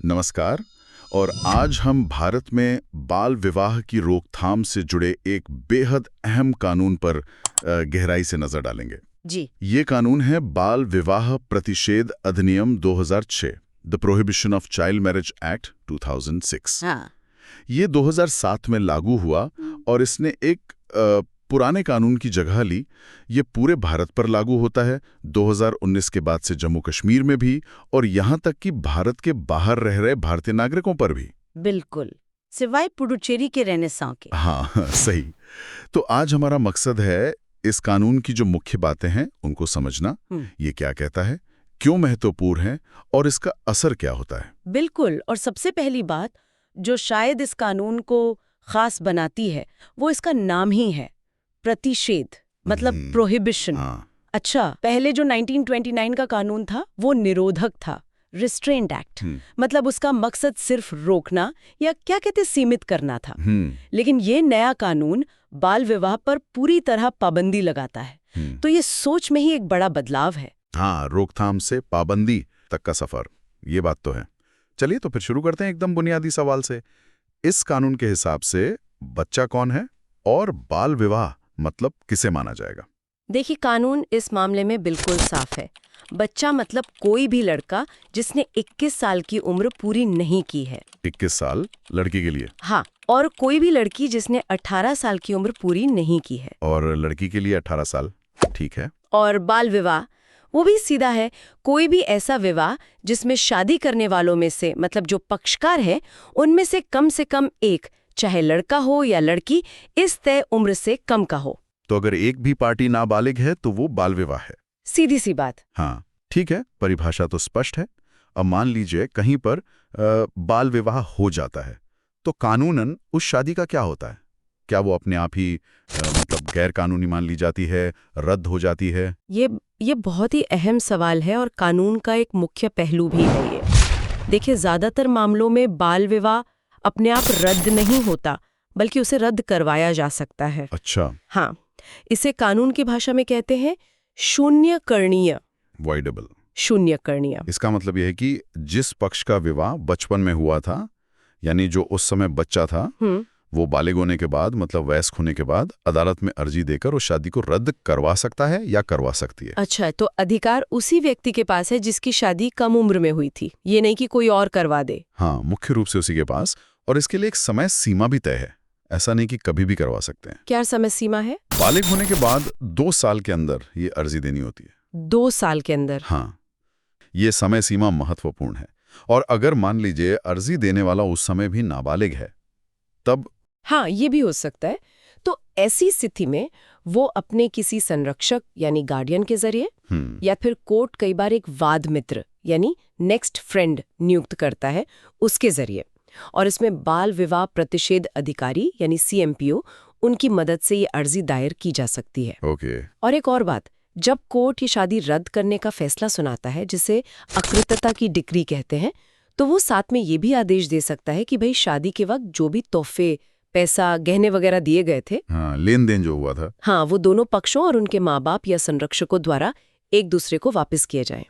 नमस्कार। और आज हम भारत में बाल विवाह की रोकथाम से जुड़े एक बेहद अहम कानून पर गहराई से नजर डालेंगे। जी। ये कानून है बाल विवाह प्रतिषेध अधिनियम 2006, the prohibition of child marriage act 2006। हाँ। ये 2007 में लागू हुआ और इसने एक पुराने कानून की जगह ली। ये पूरे भारत पर लागू होता है, 2019 के बाद से जम्मू कश्मीर में भी, और यहाँ तक कि भारत के बाहर रह रहे भारतीय नागरिकों पर भी। बिल्कुल, सिवाय पुडुचेरी के रेनेसां के। हाँ, सही। तो आज हमारा मकसद है इस कानून की जो मुख्य बातें हैं उनको समझना। ये क्या कहता है, क्यों महत्वपूर्ण है और इसका असर क्या होता है। बिल्कुल। और सबसे पहली बात जो शायद इस कानून को खास बनाती है वो इसका नाम ही है, प्रतिषेध, मतलब प्रोहिबिशन। अच्छा, पहले जो 1929 का कानून था वो निरोधक था, रिस्ट्रेंट एक्ट। मतलब उसका मकसद सिर्फ रोकना या क्या कहते सीमित करना था। लेकिन ये नया कानून बाल विवाह पर पूरी तरह पाबंदी लगाता है। तो ये सोच में ही एक बड़ा बदलाव है। हाँ, रोकथाम से पाबंदी तक का सफर, ये बात तो है। चलिए तो फिर शुरू करते हैं एकदम बुनियादी सवाल से। इस कानून के हिसाब से बच्चा कौन है और बाल विवाह मतलब किसे माना जाएगा? देखिए, कानून इस मामले में बिल्कुल साफ है। बच्चा मतलब कोई भी लड़का जिसने 21 साल की उम्र पूरी नहीं की है। 21 साल लड़की के लिए? हाँ, और कोई भी लड़की जिसने 18 साल की उम्र पूरी नहीं की है। और लड़की के लिए 18 साल, ठीक है। और बाल विवाह वो भी सीधा है, कोई भी ऐसा विवाह जिसमें शादी करने वालों में से, मतलब जो पक्षकार है, उनमें से कम एक, चाहे लड़का हो या लड़की, इस तय उम्र से कम का हो। तो अगर एक भी पार्टी नाबालिग है तो वो बाल विवाह है। सीधी सी बात। हाँ, ठीक है, परिभाषा तो स्पष्ट है। अब मान लीजिए कहीं पर बाल विवाह हो जाता है, तो कानूनन उस शादी का क्या होता है? क्या वो अपने आप ही मतलब गैर कानूनी मान ली जाती है, रद्द हो जाती है? ये बहुत ही अहम सवाल है और कानून का एक मुख्य पहलू भी है ये। देखिए, ज्यादातर मामलों में बाल विवाह अपने आप रद्द नहीं होता, बल्कि उसे रद्द करवाया जा सकता है। अच्छा। हाँ, इसे कानून की भाषा में कहते हैं शून्यकरणीय। वॉइडेबल। शून्यकरणीय। इसका मतलब यह है कि जिस पक्ष का विवाह बचपन में हुआ था, यानी जो उस समय बच्चा था, वो बालिग होने के बाद, मतलब वयस्क होने के बाद, अदालत में अर्जी देकर उस शादी को रद्द करवा सकता है या करवा सकती है। अच्छा, तो अधिकार उसी व्यक्ति के पास है जिसकी शादी कम उम्र में हुई थी, ये नहीं कि कोई और करवा दे। हाँ, मुख्य रूप से उसी के पास, और इसके लिए एक समय सीमा भी तय है। ऐसा नहीं कि कभी भी करवा सकते हैं। क्या समय सीमा है? बालिग होने के बाद 2 साल के अंदर ये अर्जी देनी होती है। 2 साल के अंदर? हाँ, ये समय सीमा महत्वपूर्ण है। और अगर मान लीजिए अर्जी देने वाला उस समय भी नाबालिग है, तब? हाँ, ये भी हो सकता है। तो ऐसी स्थिति में वो अपने किसी संरक्षक यानी गार्डियन के जरिए या फिर कोर्ट कई बार एक वाद मित्र यानी नेक्स्ट फ्रेंड नियुक्त करता है, उसके जरिए। और इसमें बाल विवाह प्रतिषेध अधिकारी यानी CMPO, उनकी मदद से ये अर्जी दायर की जा सकती है। ओके। और एक और बात, जब कोर्ट ये शादी रद्द करने का फैसला सुनाता है, जिसे अकृतता की डिक्री कहते हैं, तो वो साथ में ये भी आदेश दे सकता है कि भाई शादी के वक्त जो भी तोहफे, पैसा, गहने वगैरह दिए गए थे, हाँ, लेन देन जो हुआ था, हाँ, वो दोनों पक्षों और उनके माँ बाप या संरक्षकों द्वारा एक दूसरे को वापस किए जाएं।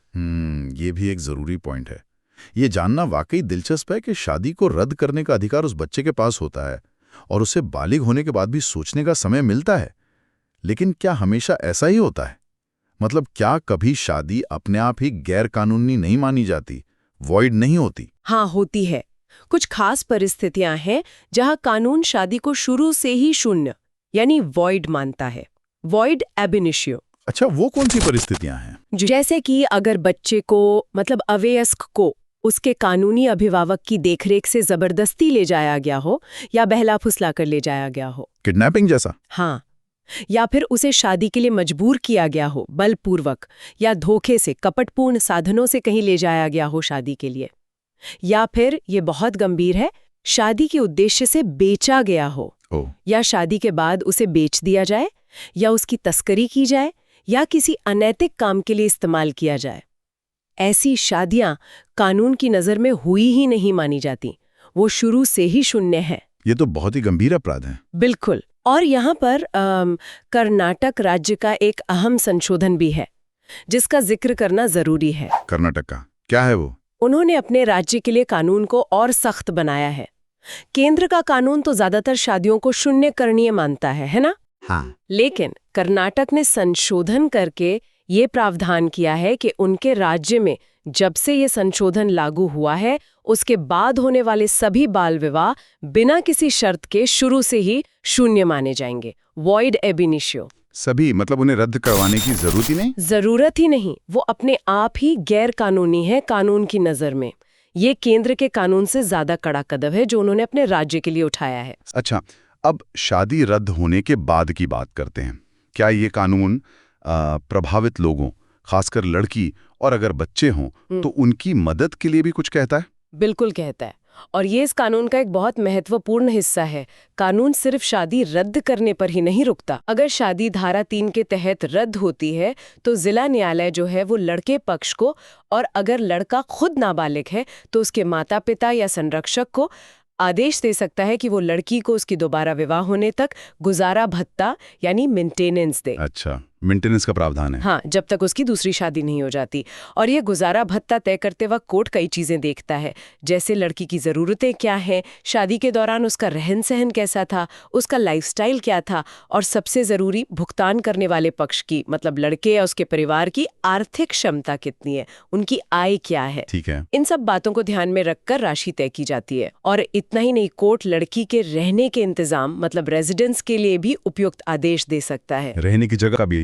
ये भी एक जरूरी पॉइंट है। ये जानना वाकई दिलचस्प है कि शादी को रद्द करने का अधिकार उस बच्चे के पास होता है और उसे बालिग होने के बाद भी सोचने का समय मिलता है। लेकिन क्या हमेशा ऐसा ही होता है? मतलब क्या कभी शादी अपने आप ही गैर कानूनी नहीं मानी जाती, वॉइड नहीं होती? हाँ, होती है। कुछ खास परिस्थितियां हैं जहां कानून शादी को शुरू से ही शून्य यानी वॉइड मानता है, वॉइड एब इनिशियो। अच्छा, वो कौन सी परिस्थितियां हैं? जैसे कि अगर बच्चे को, मतलब अवयस्क को, उसके कानूनी अभिभावक की देखरेख से जबरदस्ती ले जाया गया हो या बहला फुसला कर ले जाया गया हो। किडनैपिंग जैसा? हाँ, या फिर उसे शादी के लिए मजबूर किया गया हो, बलपूर्वक या धोखे से, कपटपूर्ण साधनों से कहीं ले जाया गया हो शादी के लिए। या फिर ये बहुत गंभीर है, शादी के उद्देश्य से बेचा गया हो, या शादी के बाद उसे बेच दिया जाए, या उसकी तस्करी की जाए, या किसी अनैतिक काम के लिए इस्तेमाल किया जाए। ऐसी शादियां कानून की नजर में हुई ही नहीं मानी जाती, वो शुरू से ही शून्य है। ये तो बहुत ही गंभीर अपराध है। बिल्कुल। और यहाँ पर कर्नाटक राज्य का एक अहम संशोधन भी है जिसका जिक्र करना जरूरी है। कर्नाटक का क्या है वो? उन्होंने अपने राज्य के लिए कानून को और सख्त बनाया है। केंद्र का कानून तो ज्यादातर शादियों को शून्य करणीय मानता है ना? हाँ। लेकिन कर्नाटक ने संशोधन करके ये प्रावधान किया है कि उनके राज्य में जब से ये संशोधन लागू हुआ है, उसके बाद होने वाले सभी बाल विवाह बिना किसी शर्त के शुरू से ही शून्य माने जाएंगे, वॉइड एब इनिशियो। सभी मतलब उन्हें रद्द करवाने की जरूरत ही नहीं? जरूरत ही नहीं, वो अपने आप ही गैर कानूनी है कानून की नजर में। ये केंद्र के कानून से ज्यादा कड़ा कदम है जो उन्होंने अपने राज्य के लिए उठाया है। अच्छा, अब शादी रद्द होने के बाद की बात करते हैं। क्या ये कानून प्रभावित लोगों, खासकर लड़की और अगर बच्चे हों तो उनकी मदद के लिए भी कुछ कहता है? बिल्कुल कहता है, और ये इस कानून का एक बहुत महत्वपूर्ण हिस्सा है। कानून सिर्फ शादी रद्द करने पर ही नहीं रुकता। अगर शादी धारा 3 के तहत रद्द होती है तो जिला न्यायालय जो है वो लड़के पक्ष को, और अगर लड़का खुद नाबालिग है तो उसके माता पिता या संरक्षक को आदेश दे सकता है कि वो लड़की को उसकी दोबारा विवाह होने तक गुजारा भत्ता यानी मेंटेनेंस दे। अच्छा, मेंटेनेंस का प्रावधान है। हाँ, जब तक उसकी दूसरी शादी नहीं हो जाती। और ये गुजारा भत्ता तय करते वक्त कोर्ट कई चीजें देखता है, जैसे लड़की की जरूरतें क्या हैं, शादी के दौरान उसका रहन सहन कैसा था, उसका लाइफस्टाइल क्या था, और सबसे जरूरी भुगतान करने वाले पक्ष की मतलब लड़के या उसके परिवार की आर्थिक क्षमता कितनी है, उनकी आय क्या है। ठीक है। इन सब बातों को ध्यान में रखकर राशि तय की जाती है। और इतना ही नहीं, कोर्ट लड़की के रहने के इंतजाम मतलब रेजिडेंस के लिए भी उपयुक्त आदेश दे सकता है। रहने की जगह का भी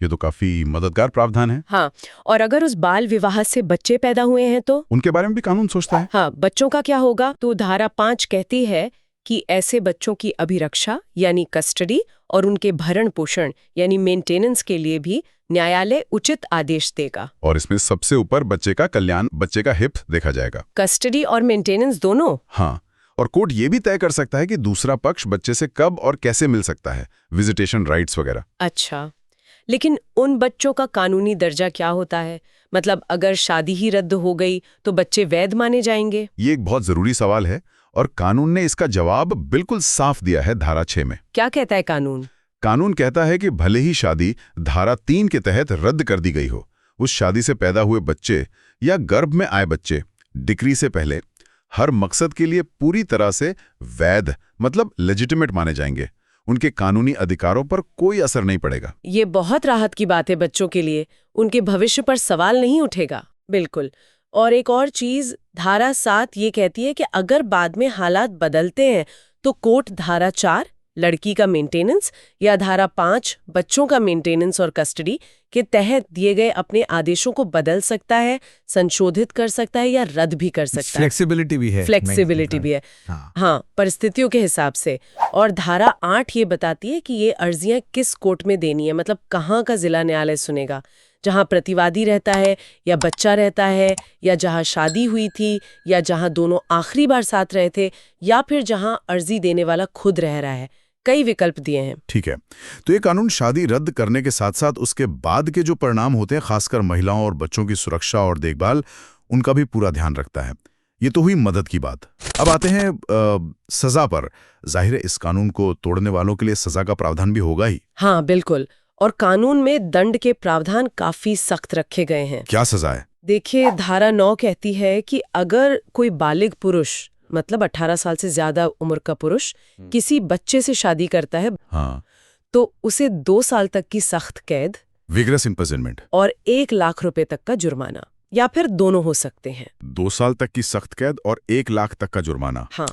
ये तो काफी मददगार प्रावधान है। हाँ, और अगर उस बाल विवाह से बच्चे पैदा हुए हैं तो उनके बारे में भी कानून सोचता है। हाँ, बच्चों का क्या होगा? तो धारा 5 कहती है कि ऐसे बच्चों की अभिरक्षा यानी कस्टडी और उनके भरण पोषण यानी मेंटेनेंस के लिए भी न्यायालय उचित आदेश देगा। और इसमें सबसे ऊपर बच्चे का कल्याण, बच्चे का हित देखा जाएगा। कस्टडी और मेंटेनेंस दोनों। हाँ, और कोर्ट ये भी तय कर सकता है कि दूसरा पक्ष बच्चे से कब और कैसे मिल सकता है, विजिटेशन राइट्स वगैरह। अच्छा, लेकिन उन बच्चों का कानूनी दर्जा क्या होता है? मतलब अगर शादी ही रद्द हो गई तो बच्चे वैध माने जाएंगे? ये एक बहुत जरूरी सवाल है और कानून ने इसका जवाब बिल्कुल साफ दिया है धारा 6 में। क्या कहता है कानून? कानून कहता है कि भले ही शादी धारा 3 के तहत रद्द कर दी गई हो, उस शादी से पैदा हुए बच्चे या गर्भ में आए बच्चे डिक्री से पहले हर मकसद के लिए पूरी तरह से वैध मतलब लेजिटिमेट माने जाएंगे। उनके कानूनी अधिकारों पर कोई असर नहीं पड़ेगा। ये बहुत राहत की बात है बच्चों के लिए, उनके भविष्य पर सवाल नहीं उठेगा। बिल्कुल। और एक और चीज, धारा 7 ये कहती है कि अगर बाद में हालात बदलते हैं तो कोर्ट धारा 4 लड़की का मेंटेनेंस या धारा 5 बच्चों का मेंटेनेंस और कस्टडी के तहत दिए गए अपने आदेशों को बदल सकता है, संशोधित कर सकता है या रद्द भी कर सकता है। फ्लेक्सिबिलिटी भी है। फ्लेक्सिबिलिटी भी है। हाँ, परिस्थितियों के हिसाब से। और धारा 8 ये बताती है कि ये अर्जियां किस कोर्ट में देनी है, मतलब कहाँ का जिला न्यायालय सुनेगा, जहाँ प्रतिवादी रहता है या बच्चा रहता है, या जहाँ शादी हुई थी, या जहाँ दोनों आखिरी बार साथ रहे थे, या फिर जहाँ अर्जी देने वाला खुद रह रहा है। कई विकल्प दिए हैं। ठीक है, तो ये कानून शादी रद्द करने के साथ साथ उसके बाद के जो परिणाम होते हैं, खासकर महिलाओं और बच्चों की सुरक्षा और देखभाल, उनका भी पूरा ध्यान रखता है। ये तो हुई मदद की बात। अब आते हैं सजा पर। जाहिर है इस कानून को तोड़ने वालों के लिए सजा का प्रावधान भी होगा ही। हाँ, बिल्कुल। और कानून में दंड के प्रावधान काफी सख्त रखे गए हैं। क्या सजा है? देखिए, धारा 9 कहती है कि अगर कोई बालिग पुरुष मतलब 18 साल से ज्यादा उम्र का पुरुष किसी बच्चे से शादी करता है, हाँ, तो उसे 2 साल तक की सख्त कैद, विगरस इम्प्रिजनमेंट और 1 लाख रुपए तक का जुर्माना, या फिर दोनों हो सकते हैं। 2 साल तक की सख्त कैद और 1 लाख तक का जुर्माना। हाँ।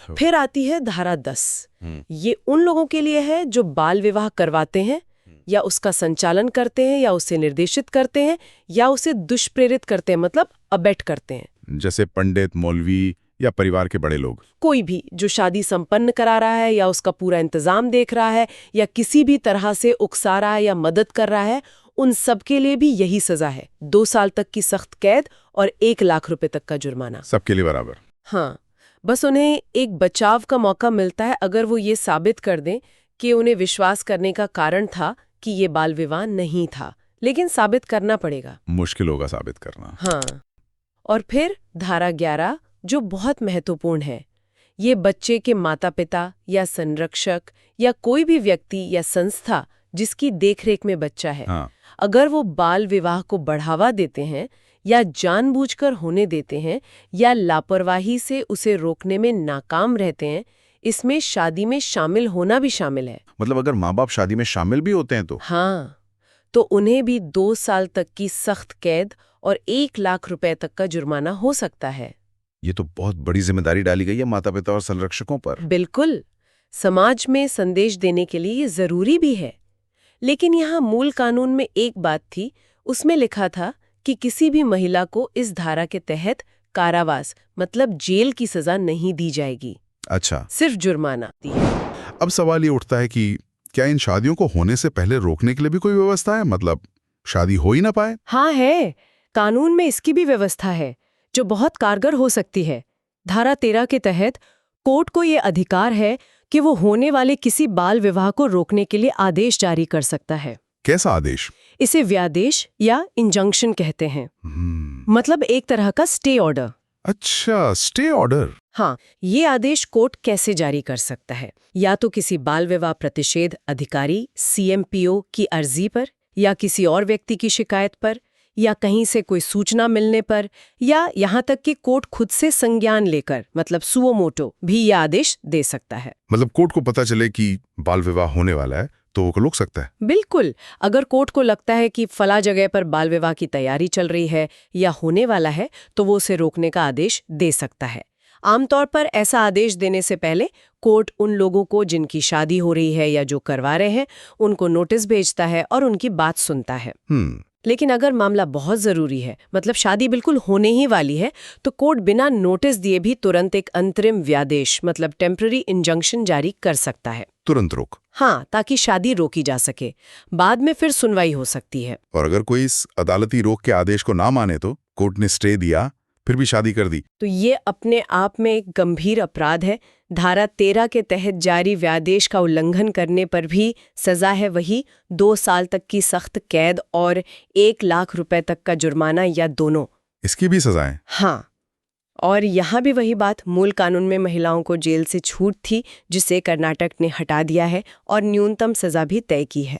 फिर आती है धारा 10। ये उन लोगों के लिए है जो बाल विवाह करवाते हैं या उसका संचालन करते हैं या उसे निर्देशित करते हैं या उसे दुष्प्रेरित करते हैं, मतलब अबेट करते हैं। जैसे पंडित, मौलवी या परिवार के बड़े लोग। कोई भी जो शादी संपन्न करा रहा है या उसका पूरा इंतजाम देख रहा है या किसी भी तरह से उकसा रहा है या मदद कर रहा है, उन सब के लिए भी यही सजा है, 2 साल तक की सख्त कैद और 1 लाख रुपए तक का जुर्माना। सबके लिए बराबर। हाँ, बस उन्हें एक बचाव का मौका मिलता है अगर वो ये साबित कर दें कि उन्हें विश्वास करने का कारण था कि ये बाल विवाह नहीं था, लेकिन साबित करना पड़ेगा। मुश्किल होगा साबित करना। हाँ। और फिर धारा 11 जो बहुत महत्वपूर्ण है, ये बच्चे के माता पिता या संरक्षक या कोई भी व्यक्ति या संस्था जिसकी देखरेख में बच्चा है, हाँ। अगर वो बाल विवाह को बढ़ावा देते हैं या जानबूझकर होने देते हैं या लापरवाही से उसे रोकने में नाकाम रहते हैं, इसमें शादी में शामिल होना भी शामिल है। मतलब अगर माँ बाप शादी में शामिल भी होते हैं तो? हाँ, तो उन्हें भी 2 साल तक की सख्त कैद और 1 लाख रुपए तक का जुर्माना हो सकता है। ये तो बहुत बड़ी जिम्मेदारी डाली गई है माता पिता और संरक्षकों पर। बिल्कुल, समाज में संदेश देने के लिए ये जरूरी भी है। लेकिन यहाँ मूल कानून में एक बात थी, उसमें लिखा था कि किसी भी महिला को इस धारा के तहत कारावास मतलब जेल की सजा नहीं दी जाएगी। अच्छा, सिर्फ जुर्माना दी है। अब सवाल ये उठता है कि क्या इन शादियों को होने से पहले रोकने के लिए भी कोई व्यवस्था है? मतलब शादी हो ही ना पाए? हाँ है, कानून में इसकी भी व्यवस्था है जो बहुत कारगर हो सकती है। धारा 13 के तहत कोर्ट को ये अधिकार है कि वो होने वाले किसी बाल विवाह को रोकने के लिए आदेश जारी कर सकता है। कैसा आदेश? इसे व्यादेश या इंजंक्शन कहते हैं। मतलब एक तरह का स्टे ऑर्डर। अच्छा, स्टे ऑर्डर। हाँ, ये आदेश कोर्ट कैसे जारी कर सकता है? या तो किसी बाल विवाह प्रतिषेध अधिकारी CMPO की अर्जी पर, या किसी और व्यक्ति की शिकायत पर, या कहीं से कोई सूचना मिलने पर, या यहाँ तक कि कोर्ट खुद से संज्ञान लेकर मतलब सुओ मोटो भी यह आदेश दे सकता है। मतलब कोर्ट को पता चले कि बाल विवाह होने वाला है तो वो रोक सकता है? बिल्कुल, अगर कोर्ट को लगता है कि फला जगह पर बाल विवाह की तैयारी चल रही है या होने वाला है तो वो उसे रोकने का आदेश दे सकता है। आमतौर पर ऐसा आदेश देने से पहले कोर्ट उन लोगों को जिनकी शादी हो रही है या जो करवा रहे हैं उनको नोटिस भेजता है और उनकी बात सुनता है। लेकिन अगर मामला बहुत जरूरी है, मतलब शादी बिल्कुल होने ही वाली है, तो कोर्ट बिना नोटिस दिए भी तुरंत एक अंतरिम व्यादेश मतलब टेम्पररी इंजंक्शन जारी कर सकता है। तुरंत रोक? हाँ, ताकि शादी रोकी जा सके। बाद में फिर सुनवाई हो सकती है। और अगर कोई इस अदालती रोक के आदेश को ना माने तो कोर्ट ने स्टे दिया फिर भी शादी कर दी तो ये अपने आप में एक गंभीर अपराध है। धारा 13 के तहत जारी व्यादेश का उल्लंघन करने पर भी सजा है वही 2 साल तक की सख्त कैद और 1 लाख रुपए तक का जुर्माना या दोनों। इसकी भी सजाएं? हाँ, और यहाँ भी वही बात, मूल कानून में महिलाओं को जेल से छूट थी जिसे कर्नाटक ने हटा दिया है और न्यूनतम सजा भी तय की है।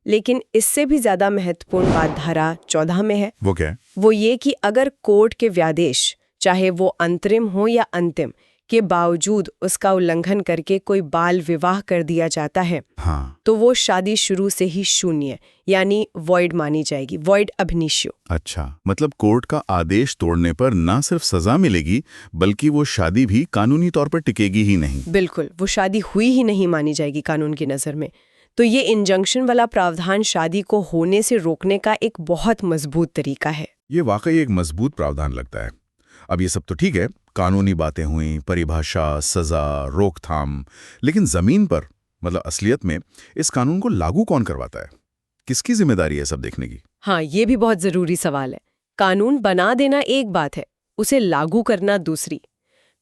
लेकिन इससे भी ज्यादा महत्वपूर्ण बात धारा 14 में है। वो क्या है? वो ये कि अगर कोर्ट के व्यादेश, चाहे वो अंतरिम हो या अंतिम, के बावजूद उसका उल्लंघन करके कोई बाल विवाह कर दिया जाता है, हाँ, तो वो शादी शुरू से ही शून्य यानी वॉइड मानी जाएगी, वॉइड अब इनिशियो। अच्छा, मतलब कोर्ट का आदेश तोड़ने पर ना सिर्फ सजा मिलेगी बल्कि वो शादी भी कानूनी तौर पर टिकेगी ही नहीं। बिल्कुल, वो शादी हुई ही नहीं मानी जाएगी कानून की नजर में। तो ये इंजंक्शन वाला प्रावधान शादी को होने से रोकने का एक बहुत मजबूत तरीका है। ये वाकई एक मजबूत प्रावधान लगता है। अब ये सब तो ठीक है, कानूनी बातें हुई, परिभाषा, सजा, रोकथाम, लेकिन जमीन पर मतलब असलियत में इस कानून को लागू कौन करवाता है? किसकी जिम्मेदारी है सब देखने की? हाँ, ये भी बहुत जरूरी सवाल है। कानून बना देना एक बात है, उसे लागू करना दूसरी।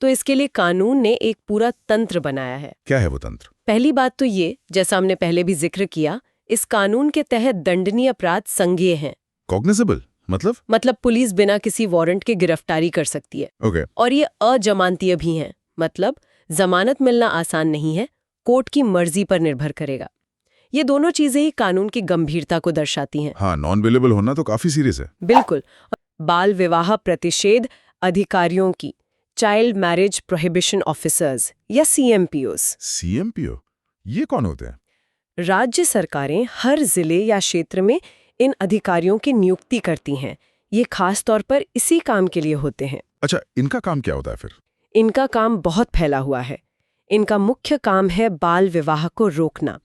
तो इसके लिए कानून ने एक पूरा तंत्र बनाया है। क्या है वो तंत्र? पहली बात तो ये, जैसा हमने पहले भी जिक्र किया, इस कानून के तहत दंडनीय अपराध संज्ञेय हैं। कॉग्निजेबल मतलब पुलिस बिना किसी वारंट के गिरफ्तारी कर सकती है। ओके। और ये अजमानतीय भी हैं, मतलब जमानत मिलना आसान नहीं है, कोर्ट की मर्जी पर निर्भर करेगा। ये दोनों चीजें ही कानून की गंभीरता को दर्शाती हैं। हाँ, नॉन अवेलेबल होना तो काफी सीरियस है। बिल्कुल। बाल विवाह प्रतिषेध अधिकारियों की चाइल्ड मैरिज प्रोहिबिशन ऑफिसर्स या CMPOs। CMPO ये कौन होते हैं? राज्य सरकारें हर जिले या क्षेत्र में इन अधिकारियों की नियुक्ति करती हैं। ये खास तौर पर इसी काम के लिए होते हैं। अच्छा, इनका काम क्या होता है फिर? इनका काम बहुत फैला हुआ है। इनका मुख्य काम है बाल विवाह को रोकना।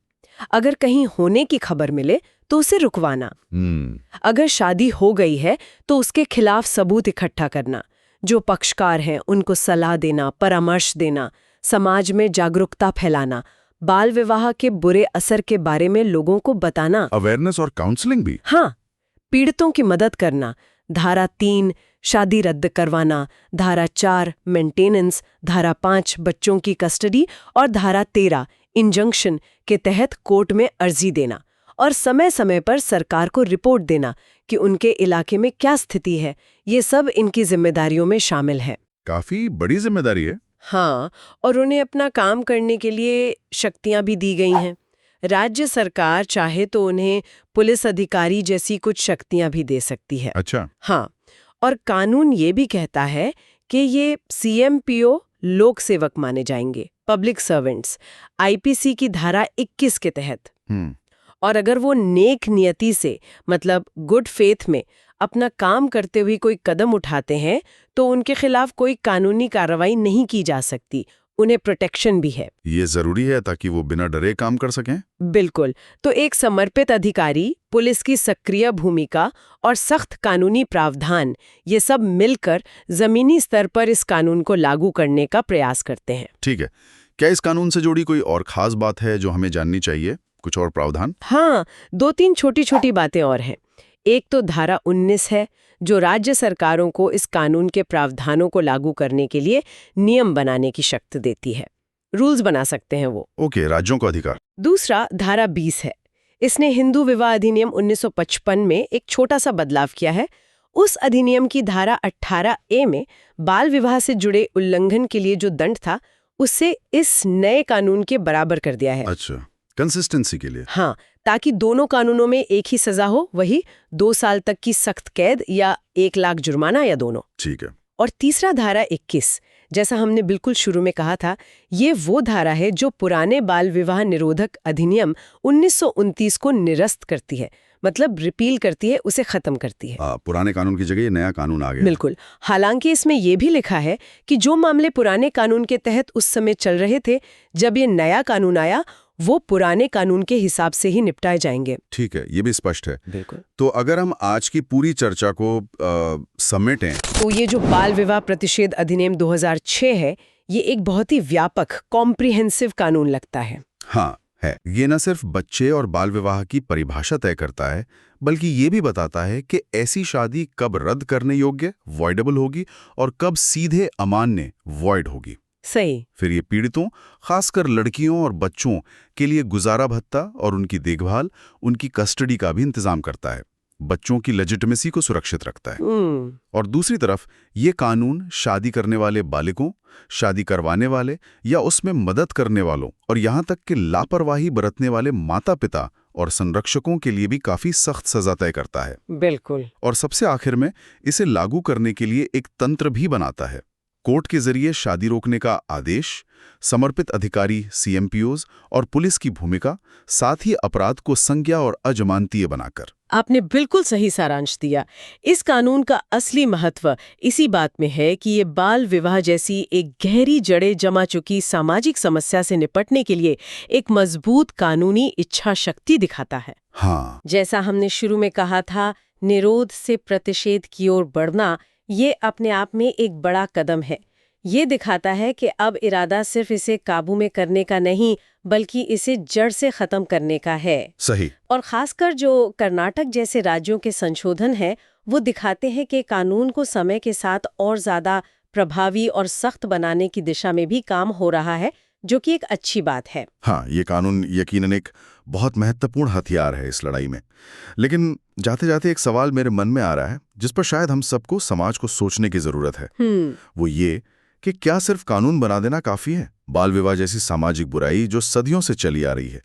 अगर कहीं होने की खबर मिले तो उसे रुकवाना। अगर शादी हो गई है तो उसके खिलाफ सबूत इकट्ठा करना, जो पक्षकार हैं उनको सलाह देना, परामर्श देना, समाज में जागरूकता फैलाना, बाल विवाह के बुरे असर के बारे में लोगों को बताना। अवेयरनेस और काउंसलिंग भी? हाँ, पीड़ितों की मदद करना। धारा 3 शादी रद्द करवाना, धारा 4 मेंटेनेंस, धारा 5 बच्चों की कस्टडी और धारा 13 इंजंक्शन के तहत कोर्ट में अर्जी देना और समय समय पर सरकार को रिपोर्ट देना कि उनके इलाके में क्या स्थिति है। ये सब इनकी जिम्मेदारियों में शामिल है। काफी बड़ी जिम्मेदारी है। हाँ, और उन्हें अपना काम करने के लिए शक्तियां भी दी गई हैं। राज्य सरकार चाहे तो उन्हें पुलिस अधिकारी जैसी कुछ शक्तियां भी दे सकती है। अच्छा। हाँ, और कानून ये भी कहता है कि ये सीएमपीओ लोक सेवक माने जाएंगे, पब्लिक सर्वेंट्स, आईपीसी की धारा 21 के तहत। और अगर वो नेक नियति से, मतलब गुड फेथ में अपना काम करते हुए कोई कदम उठाते हैं तो उनके खिलाफ कोई कानूनी कार्रवाई नहीं की जा सकती, उन्हें प्रोटेक्शन भी है। ये जरूरी है ताकि वो बिना डरे काम कर सकें? बिल्कुल। तो एक समर्पित अधिकारी, पुलिस की सक्रिय भूमिका और सख्त कानूनी प्रावधान, ये सब मिलकर जमीनी स्तर पर इस कानून को लागू करने का प्रयास करते हैं। ठीक है। क्या इस कानून से जुड़ी कोई और खास बात है जो हमें जाननी चाहिए? कुछ और प्रावधान? हाँ, 2-3 छोटी-छोटी बातें और हैं। एक तो धारा 19 है, जो राज्य सरकारों को इस कानून के प्रावधानों को लागू करने के लिए नियम बनाने की शक्ति देती है। रूल्स बना सकते हैं वो। ओके, राज्यों का अधिकार। दूसरा धारा 20 है। इसने हिंदू विवाह अधिनियम 1955 में एक छोटा सा बदलाव किया है। उस अधिनियम की धारा 18A में बाल विवाह से जुड़े उल्लंघन के लिए जो दंड था, उससे इस नए कानून के बराबर कर दिया है। अच्छा, कंसिस्टेंसी के लिए। हाँ, ताकि दोनों कानूनों में एक ही सजा हो, वही 2 साल तक की सख्त कैद या 1 लाख जुर्माना या दोनों। ठीक है। और तीसरा धारा 21, जैसा हमने बिल्कुल शुरू में कहा था, ये वो धारा है जो पुराने बाल विवाह निरोधक अधिनियम 1929 को निरस्त करती है, मतलब रिपील करती है, उसे खत्म करती है। पुराने कानून की जगह ये नया कानून आ गया। बिल्कुल। हालांकि इसमें यह भी लिखा है कि जो मामले पुराने कानून के तहत उस समय चल रहे थे, जब ये नया कानून आया, वो पुराने कानून के हिसाब से ही निपटाए जाएंगे। ठीक है, ये भी स्पष्ट है। बिल्कुल। तो अगर हम आज की पूरी चर्चा को समेटें, तो ये जो बाल विवाह प्रतिषेध अधिनियम 2006 है, ये एक बहुत ही व्यापक, कॉम्प्रिहेंसिव कानून लगता है। हाँ है। ये न सिर्फ बच्चे और बाल विवाह की परिभाषा तय करता है, बल्कि ये भी बताता है कि ऐसी शादी कब रद्द करने योग्य, वॉइडेबल होगी, और कब सीधे अमान्य, वॉइड होगी। सही। फिर ये पीड़ितों, खासकर लड़कियों और बच्चों के लिए गुजारा भत्ता और उनकी देखभाल, उनकी कस्टडी का भी इंतजाम करता है। बच्चों की लेजिटिमेसी को सुरक्षित रखता है। और दूसरी तरफ ये कानून शादी करने वाले बालिगों, शादी करवाने वाले या उसमें मदद करने वालों, और यहाँ तक कि लापरवाही बरतने वाले माता पिता और संरक्षकों के लिए भी काफी सख्त सजा तय करता है। बिल्कुल। और सबसे आखिर में इसे लागू करने के लिए एक तंत्र भी बनाता है। कोर्ट के जरिए शादी रोकने का आदेश, समर्पित अधिकारी सीएमपीओज और पुलिस की भूमिका, साथ ही अपराध को संज्ञा और अजमानतीय बनाकर। आपने बिल्कुल सही सारांश दिया। इस कानून का असली महत्व इसी बात में है कि ये बाल विवाह जैसी एक गहरी जड़ें जमा चुकी सामाजिक समस्या से निपटने के लिए एक मजबूत कानूनी इच्छा शक्ति दिखाता है। हाँ, जैसा हमने शुरू में कहा था, निरोध से प्रतिषेध की ओर बढ़ना, ये अपने आप में एक बड़ा कदम है। ये दिखाता है कि अब इरादा सिर्फ इसे काबू में करने का नहीं, बल्कि इसे जड़ से खत्म करने का है। सही। और खासकर जो कर्नाटक जैसे राज्यों के संशोधन हैं, वो दिखाते हैं कि कानून को समय के साथ और ज्यादा प्रभावी और सख्त बनाने की दिशा में भी काम हो रहा है, जो कि एक अच्छी बात है। हाँ, ये कानून यकीनन एक बहुत महत्वपूर्ण हथियार है इस लड़ाई में। लेकिन जाते जाते एक सवाल मेरे मन में आ रहा है, जिस पर शायद हम सबको, समाज को सोचने की जरूरत है। वो ये कि क्या सिर्फ कानून बना देना काफी है? बाल विवाह जैसी सामाजिक बुराई जो सदियों से चली आ रही है,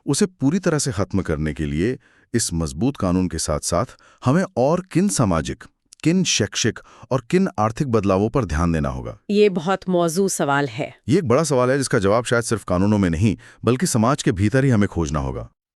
उसे पूरी तरह से खत्म करने के लिए इस मजबूत कानून के साथ साथ हमें और किन सामाजिक, किन शैक्षिक और किन आर्थिक बदलावों पर ध्यान देना होगा? ये बहुत मौजू सवाल है। ये एक बड़ा सवाल है जिसका जवाब शायद सिर्फ कानूनों में नहीं, बल्कि समाज के भीतर ही हमें खोजना होगा।